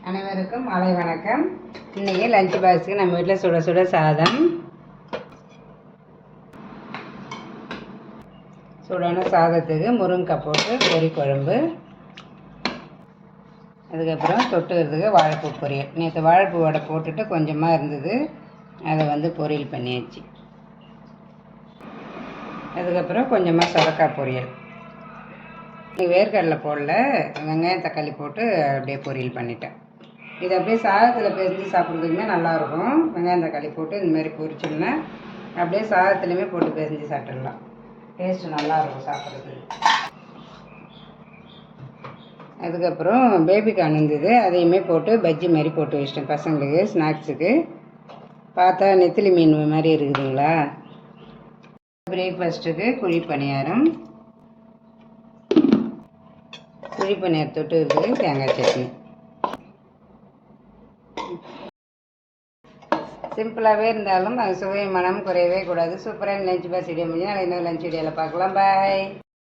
அனைவருக்கும் மாலை வணக்கம். இன்றைக்கி லஞ்ச் பாக்ஸுக்கு நம்ம வீட்டில் சுட சுட சாதம், சூடான சாதத்துக்கு முருங்கைக்காய் போட்டு பொரி குழம்பு, அதுக்கப்புறம் தொட்டுக்கிறதுக்கு வாழைப்பூ பொரியல். நேற்று வாழைப்பூ வடை போட்டுட்டு கொஞ்சமாக இருந்தது, அதை பொரியல் பண்ணியாச்சு. அதுக்கப்புறம் கொஞ்சமாக சுரக்காய் பொரியல். வேர்க்கடலை போடல, வெங்காயம் தக்காளி போட்டு அப்படியே பொரியல் பண்ணிட்டேன். இது அப்படியே சாதத்தில் பெருஞ்சு சாப்பிட்றதுக்குமே நல்லாயிருக்கும். வெங்காயம் தக்காளி போட்டு இந்தமாரி பொரிச்சோம்னா அப்படியே சாதத்துலேயுமே போட்டு பெருஞ்சு சாப்பிட்டுடலாம். டேஸ்ட்டு நல்லாயிருக்கும் சாப்பிட்றதுக்கு. அதுக்கப்புறம் பேபிகார்ன் இருந்தது, அதையுமே போட்டு பஜ்ஜி மாதிரி போட்டு வச்சிட்டேன் பசங்களுக்கு ஸ்நாக்ஸுக்கு. பார்த்தா நெத்திலி மீன் மாதிரி இருக்குதுங்களா. பிரேக்ஃபாஸ்ட்டுக்கு குழி பணியாரம், குழி பணியாரம் தொட்டு இருக்குது தேங்காய் சட்னி. சிம்பிளாகவே இருந்தாலும் அது சுவை மனம் குறையவே கூடாது. சூப்பராக லஞ்ச் பாக்ஸ் வீடியோ முடிஞ்சு நாளைக்கு இன்னொரு லஞ்ச் வீடியோவில் பார்க்கலாம். பாய்.